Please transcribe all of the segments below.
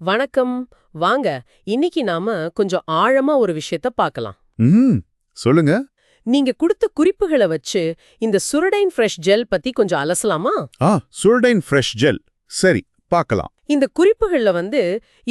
வணக்கம். வாங்க, இன்னைக்கு நாம கொஞ்சம் ஆழமா ஒரு விஷயத்த பார்க்கலாம். ம் சொல்லுங்க. நீங்க குடுத்த குறிப்புகளை வச்சு இந்த சுரடைன் ஃப்ரெஷ் ஜெல் பத்தி கொஞ்சம் அலசலாமா? சுரடைன் ஃப்ரெஷ் ஜெல். சரி, பார்க்கலாம். இந்த குறிப்புகள்ல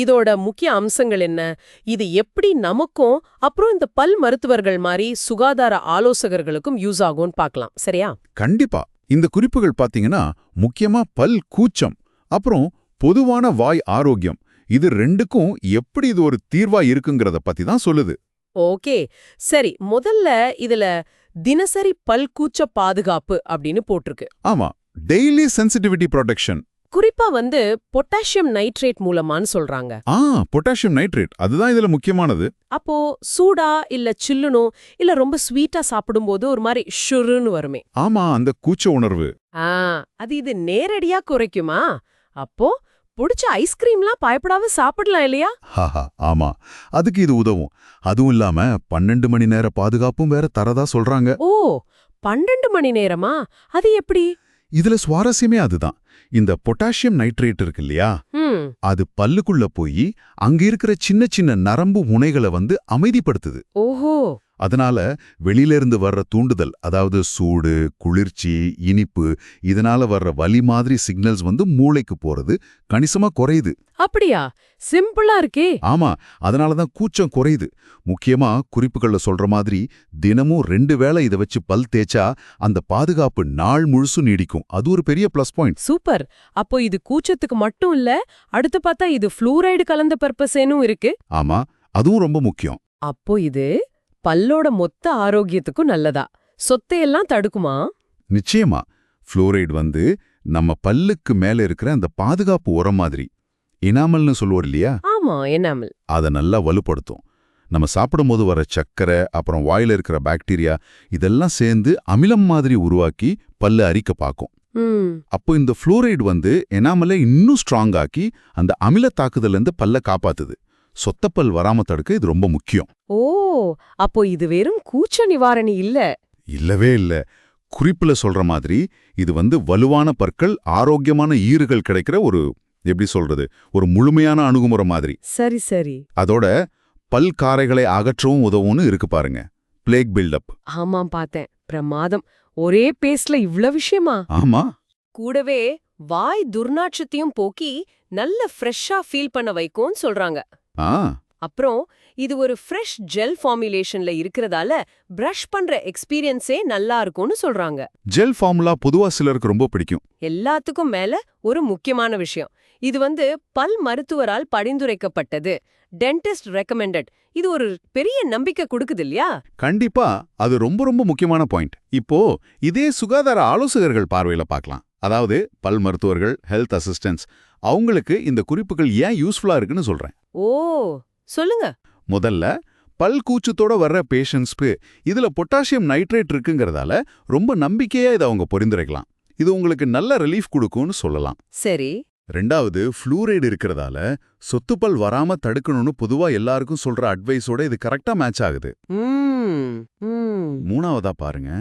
இதோட முக்கிய அம்சங்கள் என்ன, இது எப்படி நமக்கும் அப்புறம் இந்த பல் மருத்துவர்கள் மாதிரி சுகாதார ஆலோசகர்களுக்கும் யூஸ் ஆகும்னு பார்க்கலாம். சரியா? கண்டிப்பா. இந்த குறிப்புகள் பாத்தீங்கன்னா முக்கியமா பல் கூச்சம் அப்புறம் பொதுவான வாய் ஆரோக்கியம், இது ரெண்டுக்கும் எப்படி இது ஒரு தீர்வா இருக்குங்கிறத பத்தி தான் சொல்லுது. ஓகே, சரி. முதல்ல இதுல தினசரி பல் கூச்ச பாதுகாப்பு அப்படின்னு போட்டிருக்கு. ஆமா, டெய்லி சென்சிட்டிவிட்டி ப்ரொடெக்ஷன். குறிப்பா பொட்டாசியம் நைட்ரேட் மூலமான்னு சொல்றாங்க. பொட்டாசியம் நைட்ரேட் அதுதான் இதுல முக்கியமானது. அப்போ சூடா இல்ல சில்லுனோ இல்ல ரொம்ப ஸ்வீட்டா சாப்பிடும்போது ஒரு மாதிரி ஷுருன்னு வருமே. ஆமா, அந்த கூச்ச உணர்வு. அது இது நேரடியா குறைக்குமா? அப்போ புடிச்ச ஐஸ்கிரீம்லாம் பயப்படாம சாப்பிடலாம் இல்லையா? ஆமா, அதுக்கு இது உதவும். அதுவும் இல்லாம 12 மணி நேர பாதுகாப்பும் வேற தரதா சொல்றாங்க. ஓ, 12 மணி நேரமா? அது எப்படி? இதுல சுவாரஸ்யமே அதுதான். இந்த பொட்டாசியம் நைட்ரேட் இருக்கு இல்லையா, அது பல்லுக்குள்ள போய் அங்க இருக்கிற சின்ன சின்ன நரம்பு முனைகளை அமைதிப்படுத்துது. ஓஹோ. அதனால வெளியில இருந்து வர்ற தூண்டுதல், அதாவது சூடு, குளிர்ச்சி, இனிப்பு, இதனால வர்ற வலி மாதிரி சிக்னல்ஸ் மூளைக்கு போறது கணிசமா குறையுது. அப்படியா? சிம்பிளா இருக்கே. ஆமா, அதனாலதான் கூச்சம் குறையுது. முக்கியமா குறிப்புகள்ல சொல்ற மாதிரி தினமும் 2 வேளை இதை வச்சு பல் தேய்ச்சா அந்த பாதுகாப்பு நாள் முழுசு நீடிக்கும். அது ஒரு பெரிய பிளஸ் பாயிண்ட். சூப்பர். அப்போ இது கூச்சத்துக்கு மட்டும் இல்ல, அடுத்து பார்த்தா இது ஃப்ளூரைடு கலந்த பர்பஸேனும் இருக்கு. ஆமா, அதுவும் ரொம்ப முக்கியம். அப்போ இது பல்லோட மொத்த ஆரோக்கியத்துக்கும் நல்லதா? சொத்தையெல்லாம் தடுக்குமா? நிச்சயமா. ஃப்ளூரைடு நம்ம பல்லுக்கு மேல இருக்கிற அந்த பாதுகாப்பு உரம் மாதிரி. எனாமல்னு சொல்லுவோம் இல்லையா? ஆமா, எனாமல். அதை நல்லா வலுப்படுத்தும். நம்ம சாப்பிடும்போது வர சர்க்கரை அப்புறம் வாயில இருக்கிற பாக்டீரியா இதெல்லாம் சேர்ந்து அமிலம் மாதிரி உருவாக்கி பல்லு அரிக்க பார்க்கும். அப்போ இந்த ஃப்ளூரைடு எனாமலை இன்னும் ஸ்ட்ராங் ஆக்கி அந்த அமில தாக்குதல்ல இருந்து பல்ல காப்பாத்துது. சொத்தப்பல் வராம தடுக்க இது ரொம்ப முக்கியம். ஓ, அப்போ இது வெறும் கூச்ச நிவாரணி இல்ல. இல்லவே இல்ல. குறிப்புல சொல்ற மாதிரி இது வலுவான பற்கள், ஆரோக்கியமான ஈறுகள் கிடைக்கிற எப்படி சொல்றது, ஒரு முழுமையான அணுகுமுறை மாதிரி. சரி சரி. அதோட பல் காரைகளை அகற்றவும் உதவும்னு இருக்கு பாருங்க. Plaque buildup. ஆமாம், பார்த்தேன். பிரமாதம். ஒரே பேஸ்ட்ல இவ்ளோ விஷயமா? ஆமா. கூடவே வாய் துர்நாற்றத்தையும் போக்கி நல்ல ஃப்ரெஷ்ஷா ஃபீல் பண்ண வைக்கும்னு சொல்றாங்க. அப்புறம் இது ஒரு ஃப்ரெஷ் ஜெல் ஃபார்முலேஷன்ல இருக்கிறதால பிரஷ் பண்ற எக்ஸ்பீரியன்ஸே நல்லா இருக்கும்னு சொல்றாங்க. ஜெல் ஃபார்முலா பொதுவா சிலருக்கு ரொம்ப பிடிக்கும். எல்லாத்துக்கும் மேல ஒரு முக்கியமான விஷயம், இது பல் மருத்துவரால் பரிந்துரைக்கப்பட்டது, டென்டிஸ்ட் ரெக்கமெண்டட். இது ஒரு பெரிய நம்பிக்கை கொடுக்குது இல்லையா? கண்டிப்பா, அது ரொம்ப ரொம்ப முக்கியமான பாயிண்ட். இப்போ இதே சுகாதார ஆலோசகர்கள் பார்வையில பார்க்கலாம். அதாவது பல் மருத்துவர்கள், ஹெல்த் அசிஸ்டன்ட்ஸ், அவங்களுக்கு இந்த குறிப்புகள் ஏன் யூஸ்ஃபுல்லா இருக்குன்னு சொல்றேன். ஓ, சொல்லுங்க. முதல்ல பல் கூச்சத்தோட வர்ற பேஷண்ட்ஸ்க்கு இதுல பொட்டாசியம் நைட்ரேட் இருக்குங்கிறதால ரொம்ப நம்பிக்கையா இதை அவங்க பரிந்துரைக்கலாம். இது உங்களுக்கு நல்ல ரிலீஃப் கொடுக்கும்னு சொல்லலாம். சரி. ரெண்டாவது, ஃப்ளூரைடு இருக்கிறதால சொத்துப்பல் வராம தடுக்கணும்னு பொதுவா எல்லாருக்கும் சொல்ற அட்வைஸோட இது கரெக்டா மேட்ச் ஆகுது. மூணாவதா பாருங்க,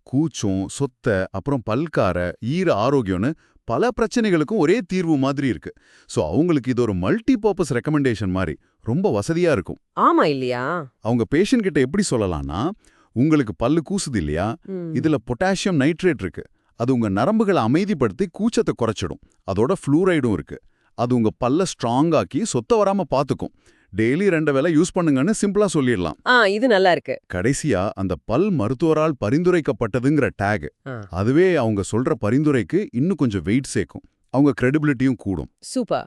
கூச்சம், சொத்த அப்புறம் பல்கார ஈர ஆரோக்கியம்னு பல பிரச்சனைகளுக்கும் ஒரே தீர்வு மாதிரி இருக்கு. சோ அவங்களுக்கு இது ஒரு மல்டி பர்பஸ் ரெக்கமெண்டேஷன் மாதிரி ரொம்ப வசதியா இருக்கும். ஆமா இல்லையா? அவங்க பேஷண்ட் கிட்ட எப்படி சொல்லலாம்னா, உங்களுக்கு பல்லு கூசுது இல்லையா, இதுல பொட்டாசியம் நைட்ரேட் இருக்கு, அது உங்க நரம்புகளை அமைதிப்படுத்தி கூச்சத்தை குறைச்சிடும். அதோட ஃப்ளூரைடும் இருக்கு, அது உங்க பல்ல ஸ்ட்ராங் ஆக்கி சொத்த வராம பாத்துக்கும். டெய்லி 2 வேளை யூஸ் பண்ணுங்கன்னு சிம்பிளா சொல்லிடலாம். இது நல்லா இருக்கு. கடைசியா அந்த பல் மருத்துவரால் பரிந்துரைக்கப்பட்டதுங்கிற டேக், அதுவே அவங்க சொல்ற பரிந்துரைக்கு இன்னும் கொஞ்சம் வெயிட் சேர்க்கும். அவங்க கிரெடிபிலிட்டியும் கூடும். சூப்பர்.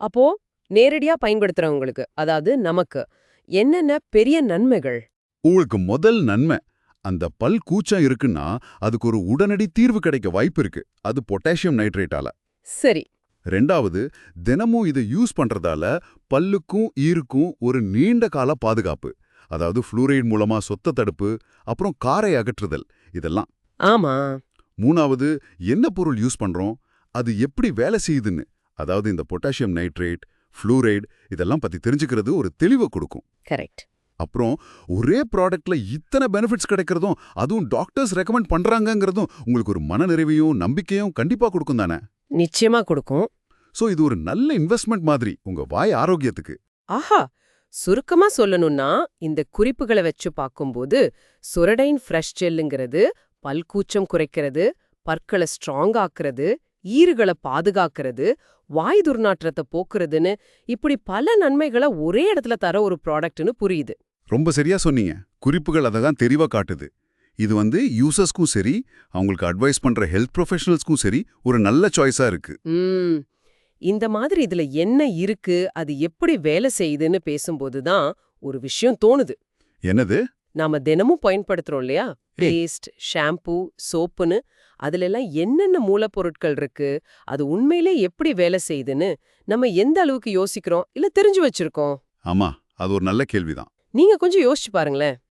அப்போ நேரடியா பயன்படுத்துறவங்களுக்கு, அதாவது நமக்கு என்னென்ன பெரிய நன்மைகள்? உங்களுக்கு முதல் நன்மை, அந்த பல் கூச்சம் இருக்குன்னா அதுக்கு ஒரு உடனடி தீர்வு கிடைக்க வாய்ப்பு இருக்கு. அது பொட்டாசியம் நைட்ரேட்டால. சரி. ரெண்டாவது, தினமும் இதை யூஸ் பண்றதால பல்லுக்கும் ஈருக்கும் ஒரு நீண்ட கால பாதுகாப்பு. அதாவது ஃப்ளூரைடு மூலமா சொத்த தடுப்பு அப்புறம் காரை அகற்றுதல் இதெல்லாம். ஆமா. மூணாவது, என்ன பொருள் யூஸ் பண்றோம், அது எப்படி வேலை செய்யுதுன்னு, அதாவது இந்த பொட்டாசியம் நைட்ரேட், ஃப்ளூரைடு இதெல்லாம் பத்தி தெரிஞ்சுக்கிறது ஒரு தெளிவை கொடுக்கும். கரெக்ட். அப்புறம் ஒரே ப்ராடக்ட்ல இத்தனை பெனிஃபிட்ஸ் கிடைக்கிறதும், அதுவும் டாக்டர்ஸ் ரெக்கமெண்ட் பண்றாங்கங்கிறதும் உங்களுக்கு ஒரு மனநிறைவையும் நம்பிக்கையும் கண்டிப்பா கொடுக்கும் தானே? நிச்சயமா கொடுக்கும். சோ இது ஒரு நல்ல இன்வெஸ்ட்மெண்ட் மாதிரி உங்க வாய் ஆரோக்கியத்துக்கு. ஆஹா, சுருக்கமா சொல்லணும்னா இந்த குறிப்புகளை வச்சு பார்க்கும்போது சுரடைன் ஃப்ரெஷ் ஜெல்லுங்கிறது பல்கூச்சம் குறைக்கிறது, பற்களை ஸ்ட்ராங் ஆக்குறது, ஈறுகளை பாதுகாக்கிறது, வாய் துர்நாற்றத்தை போக்குறதுன்னு இப்படி பல நன்மைகளை ஒரே இடத்துல தர ஒரு ப்ராடக்ட்னு புரியுது. ரொம்ப சரியா சொன்னீங்க. குறிப்புகள் அதை தான் தெளிவா காட்டுது. இது யூசர்ஸ்க்கும் சரி, அவங்களுக்கு அட்வைஸ் பண்ற ஹெல்த் ப்ரொஃபஷனல்ஸ்க்கும் சரி ஒரு நல்ல சாய்ஸா இருக்கு. இந்த மாதிரி இதுல என்ன இருக்கு, அது எப்படி வேலை செய்யுதுன்னு பேசும்போது தான் ஒரு விஷயம் தோணுது. என்னது? நாம தினமும் பயன்படுத்துறோம் இல்லையா, பேஸ்ட், ஷாம்பூ, சோப்புன்னு, அதுல எல்லாம் என்னென்ன மூலப்பொருட்கள் இருக்கு, அது உண்மையிலே எப்படி வேலை செய்யுதுன்னு நம்ம எந்த அளவுக்கு யோசிக்கிறோம் இல்ல தெரிஞ்சு வச்சிருக்கோம்? ஆமா, அது ஒரு நல்ல கேள்விதான். நீங்க கொஞ்சம் யோசிச்சு பாருங்களேன்.